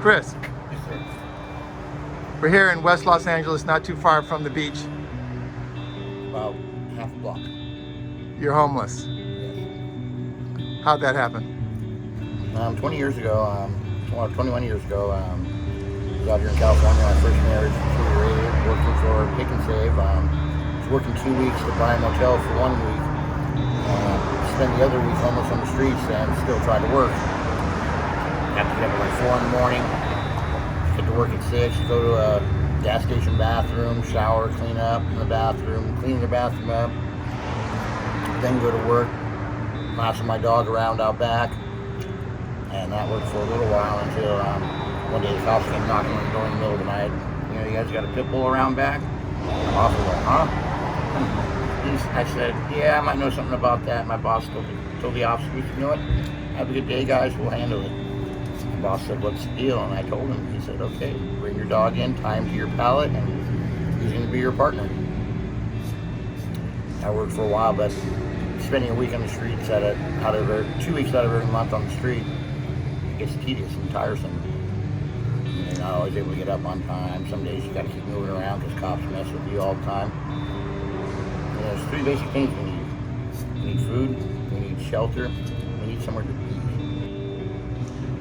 Chris, Yes, sir. we're here in West Los Angeles, not too far from the beach. About half a block. You're homeless. Yes. How'd that happen? 20 years ago, 21 years ago, I was out here in California. My first marriage, deteriorated, working for Pick and Save. Was working 2 weeks to buy a motel for 1 week. Spend the other week homeless on the streets and still try to work. Have to get up at like 4 in the morning, get to work at 6, go to a gas station bathroom, shower, clean up in the bathroom, clean the bathroom up, then go to work, lasso my dog around out back. And that worked for a little while until one day the cops came knocking on the door in the middle of the night. You know, you guys got a pit bull around back? The boss was like, huh? I said, yeah, I might know something about that. My boss told the officer, you know what? Have a good day, guys. We'll handle it. The boss said, what's the deal? And I told him. He said, okay, bring your dog in, tie him to your pallet, and he's going to be your partner. I worked for a while, but spending a week on the streets 2 weeks out of every month on the street, it's tedious and tiresome. You're not always able to get up on time. Some days you got to keep moving around because cops mess with you all the time. You know, there's 3 basic things we need. We need food, we need shelter, we need somewhere to be.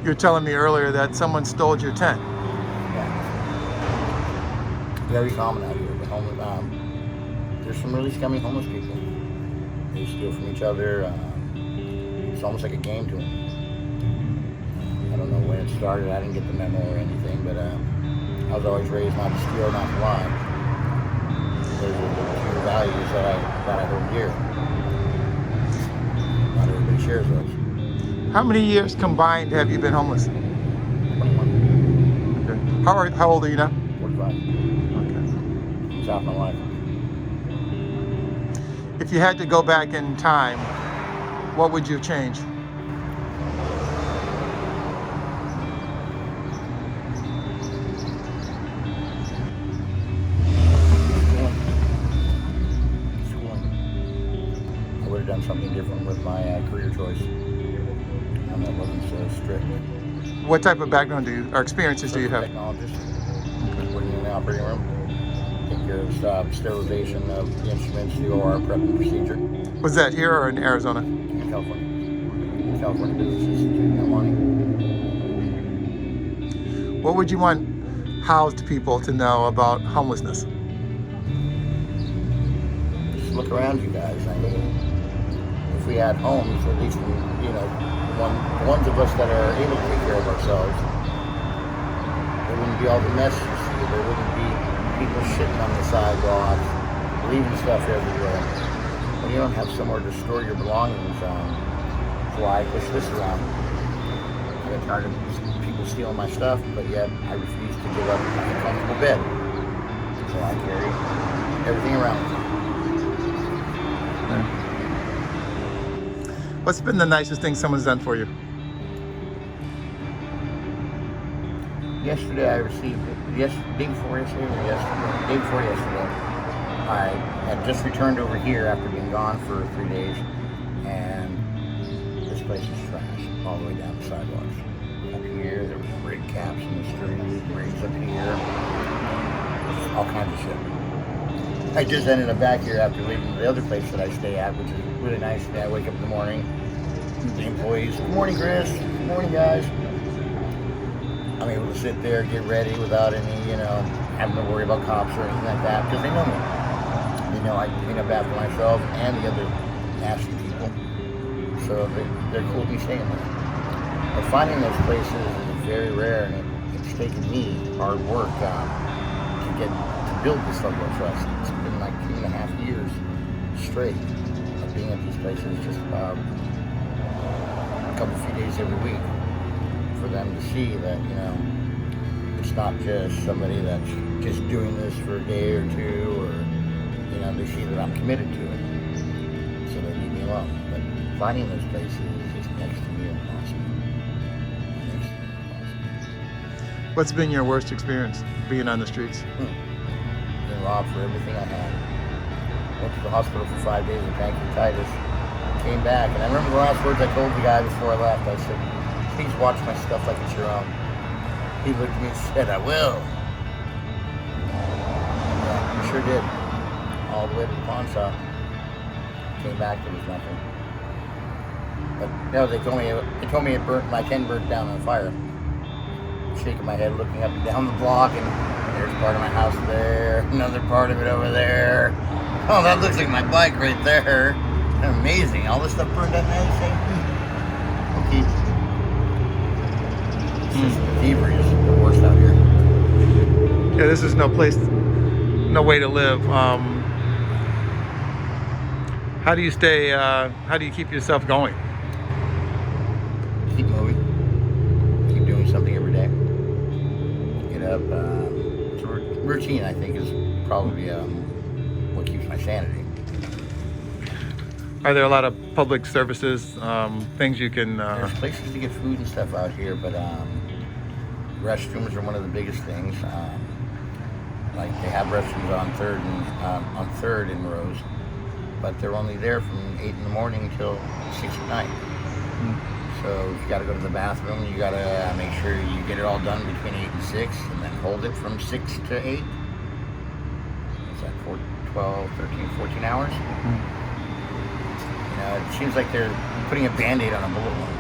You were telling me earlier that someone stole your tent. Yeah. Very common out here. The homeless, there's some really scummy homeless people. They steal from each other. It's almost like a game to them. I don't know when it started. I didn't get the memo or anything, but I was always raised not to steal, not to lie. Those are the 2 values that I hold dear. Not everybody shares those. How many years combined have you been homeless? 21. Okay. How old are you now? 45. Okay. It's half my life. If you had to go back in time, what would you change? I would have done something different with my career choice. That wasn't so strict. What type of background or experiences do you have? Technologist, working in the operating room, take care of sterilization of the instruments, the OR prep and procedure. Was that here or in Arizona? In California. California Business Institute, no money. What would you want housed people to know about homelessness? Just look around you guys. I mean, if we had homes, at least, you know, the ones of us that are able to take care of ourselves, there wouldn't be all the mess you see. There wouldn't be people shitting on the sidewalks, leaving stuff everywhere. When you don't have somewhere to store your belongings, that's why I push this around. I get tired of people stealing my stuff, but yet I refuse to give up a comfortable bed. So I carry everything around with me. What's been the nicest thing someone's done for you? Yesterday I received, day before yesterday, I had just returned over here after being gone for 3 days, and this place is trash all the way down the sidewalks. Up here, there was rig caps in the street, rigs up here, all kinds of shit. I just ended up back here after leaving the other place that I stay at, which is really nice. I wake up in the morning, the employees, good morning, Chris, good morning, guys. I'm able to sit there, get ready without any, having to worry about cops or anything like that, because they know me. They know I can clean up after myself and the other nasty people. So they're cool with me staying there. But finding those places is very rare, and it's taken me hard work to build this level of trust. It's been like 2.5 years straight of being at these places, just about a few days every week, for them to see that, it's not just somebody that's just doing this for a day or two, or, they see that I'm committed to it, so they leave me alone. But finding those places is just next to me impossible. What's been your worst experience being on the streets? Been robbed for everything I had. Went to the hospital for 5 days with pancreatitis. Came back, and I remember the last words I told the guy before I left. I said, please watch my stuff like it's your own. He looked at me and said, I will. Yeah, he sure did. All the way to the pawn shop. Came back, there was nothing. But no, they told me it burnt, my tent burnt down on fire. Shaking my head, looking up and down the block, and there's part of my house there, another part of it over there. Oh, that looks like my bike right there. Amazing. All this stuff burned up at the same time. Okay. It's just thievery is the worst out here. Yeah, this is no place, no way to live. How do you stay, how do you keep yourself going? Keep moving. Keep doing something every day. Get up. It's a routine, I think, is probably what keeps my sanity. Are there a lot of public services, things you can... There's places to get food and stuff out here, but restrooms are one of the biggest things. Like they have restrooms on Third and Rose, but they're only there from 8 in the morning till 6 at night. So if you got to go to the bathroom, you got to make sure you get it all done between 8 and 6, and then hold it from 6 to 8. Is that 12, 13, 14 hours? You know, it seems like they're putting a Band-Aid on a bullet wound.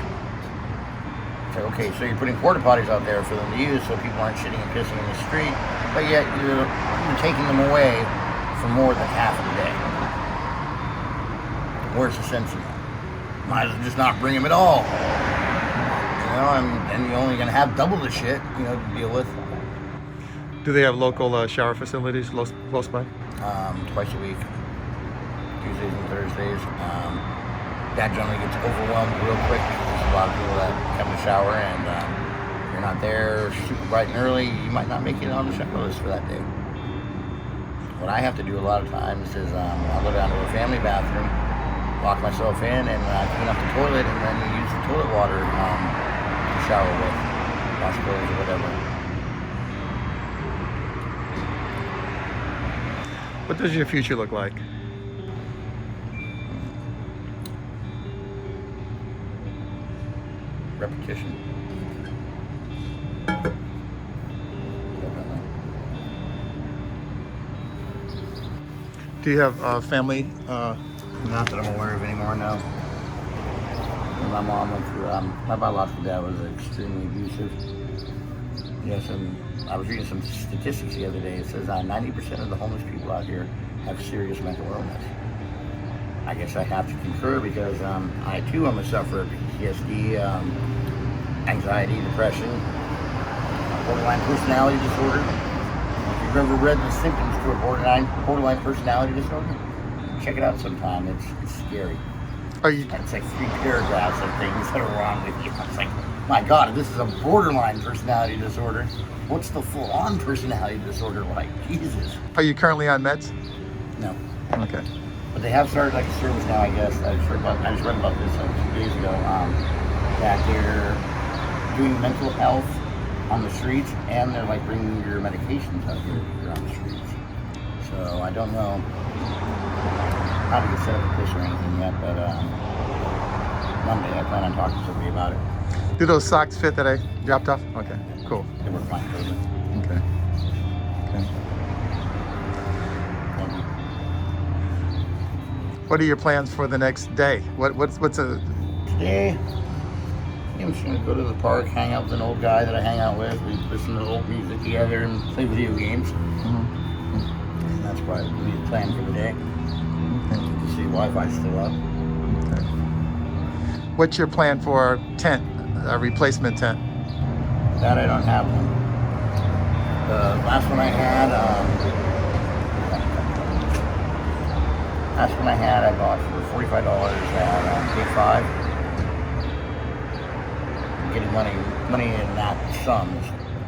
So, okay, so you're putting porta potties out there for them to use so people aren't shitting and pissing in the street, but yet you're taking them away for more than half of the day. Where's the sense in that? Might as well just not bring them at all. You know, and you're only going to have double the shit, you know, to deal with. Do they have local shower facilities close by? Twice a week, Tuesdays and Thursdays. That generally gets overwhelmed real quick because there's a lot of people that come to shower, and if you're not there super bright and early, you might not make it on the shower list for that day. What I have to do a lot of times is I'll go down to a family bathroom, lock myself in, and clean up the toilet, and then use the toilet water to shower with, wash clothes or whatever. What does your future look like? Repetition. Do you have family? Not that I'm aware of anymore, no. My mom went through, my biological dad was extremely abusive. Yes, and I was reading some statistics the other day. It says 90% of the homeless people out here have serious mental illness. I guess I have to concur because I too am a sufferer of PTSD, anxiety, depression, borderline personality disorder. If you've ever read the symptoms to a borderline personality disorder, check it out sometime. It's scary. It's like 3 paragraphs of things that are wrong with you. It's like, my God, if this is a borderline personality disorder, what's the full-on personality disorder like? Jesus. Are you currently on meds? No. Okay. But they have started like a service now, I guess. I just read about this 2 days ago. That they're doing mental health on the streets, and they're like bringing your medications out here if you're on the streets. So I don't know how to get set up with this or anything yet, but Monday I plan on talking to somebody about it. Do those socks fit that I dropped off? Okay, cool. They work fine for me. Okay. Thank you. What are your plans for the next day? What's a... Today, I'm just going to go to the park, hang out with an old guy that I hang out with. We listen to old music together and play video games. And that's probably the plan for the day. To see Wi-Fi still up. Okay. What's your plan for tent, a replacement tent? That I don't have one. The last one I had, I bought for $45 at Big 5. Getting money in that sum is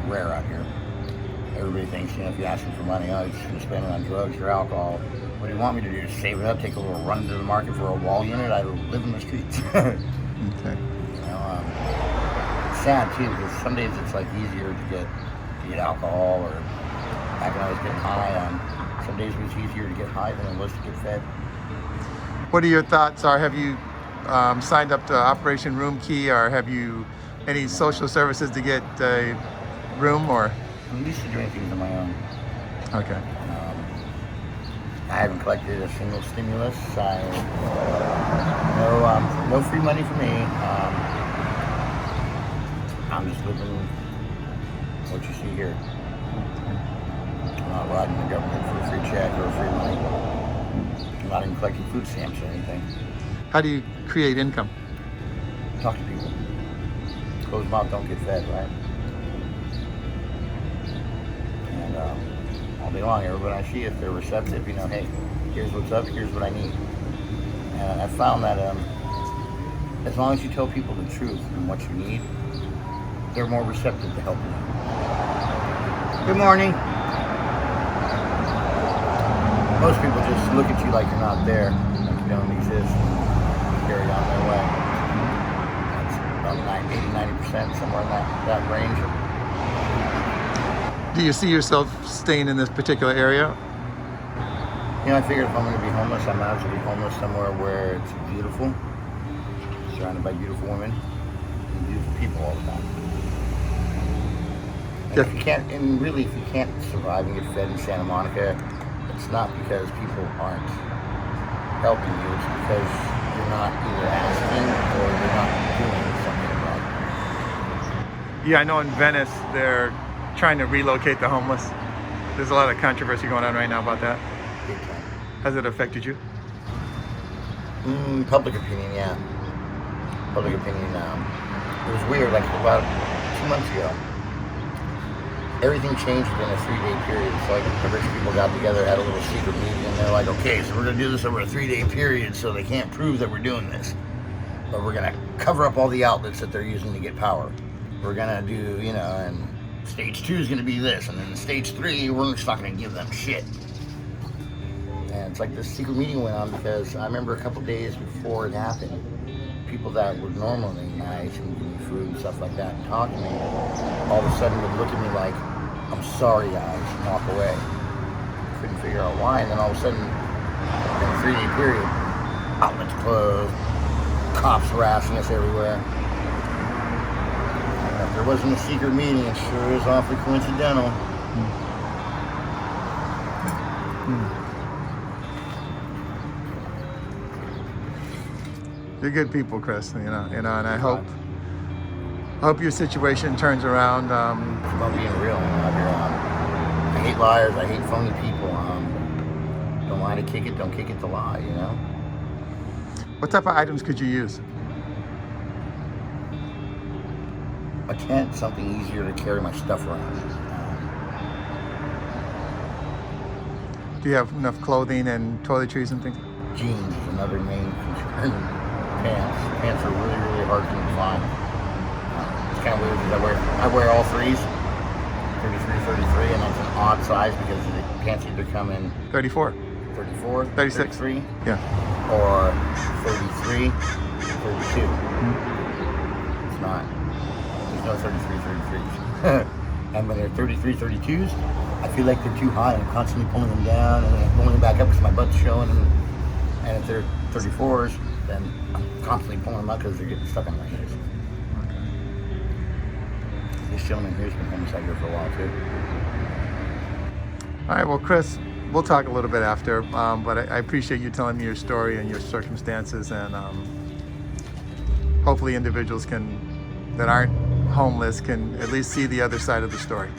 rare out here. Everybody thinks, you know, if you ask them for money, oh, you're just going to spend it on drugs or alcohol. What do you want me to do? Save it up, take a little run to the market for a wall unit? I live in the streets. Okay. You know, it's sad too, because some days it's like easier to get alcohol, or back when I was getting high, some days it was easier to get high than it was to get fed. What are your thoughts? Have you signed up to Operation Room Key, or have you any social services to get room or? I'm used to doing things on my own. Okay. I haven't collected a single stimulus. No free money for me. I'm just living what you see here. I'm not riding the government for a free check or free money. I'm not even collecting food stamps or anything. How do you create income? Talk to people. Closed mouth don't get fed, right? And all day long, everybody I see, if they're receptive, hey, here's what's up, here's what I need. And I found that as long as you tell people the truth and what you need, they're more receptive to help you. Good morning. Most people just look at you like you're not there, like you don't exist, and carry on their way. That's about 80-90%, somewhere in that range. Do you see yourself staying in this particular area? I figured if I'm going to be homeless, I might as well be homeless somewhere where it's beautiful, surrounded by beautiful women and beautiful people all the time. And Yeah. if you can't survive and get fed in Santa Monica, it's not because people aren't helping you. It's because you're not either asking or you're not doing something right. Yeah, I know in Venice they're trying to relocate the homeless. There's a lot of controversy going on right now about that. Big time. Has it affected you? Public opinion, yeah. Public opinion. It was weird. Like about 2 months ago, everything changed within a 3-day period. So like the rich people got together, had a little secret meeting, and they're like, okay, so we're gonna do this over a 3-day period, so they can't prove that we're doing this, but we're gonna cover up all the outlets that they're using to get power. We're gonna do, and stage 2 is gonna be this, and then stage 3, we're just not gonna give them shit. And it's like this secret meeting went on because I remember a couple days before it happened, people that were normally nice and give me food and stuff like that and talk to me, all of a sudden would look at me like, I'm sorry guys, and walk away. Couldn't figure out why, and then all of a sudden, in a 3-day period, outlets closed, cops harassing us everywhere. And if there wasn't a secret meeting, it sure is awfully coincidental. You're good people, Chris. And I hope your situation turns around. It's about being real. I hate liars. I hate phony people. Don't lie to kick it. Don't kick it to lie. What type of items could you use? A tent, something easier to carry my stuff around. Do you have enough clothing and toiletries and things? Jeans is another main concern. Pants are really, really hard to find. It's kind of weird because I wear all threes, 33, 33, and that's an odd size because the pants either come in 34. 34, 36. 33, Yeah. or 33, 32. It's not. There's no 33, 33s. And when they're 33, 32s, I feel like they're too high. I'm constantly pulling them down and then pulling them back up because my butt's showing. And if they're 34s, then I'm constantly pulling them up because they're getting stuck on my ears. This gentleman here's been homeless out here for a while too. All right, well, Chris, we'll talk a little bit after, but I appreciate you telling me your story and your circumstances, and hopefully individuals that aren't homeless can at least see the other side of the story.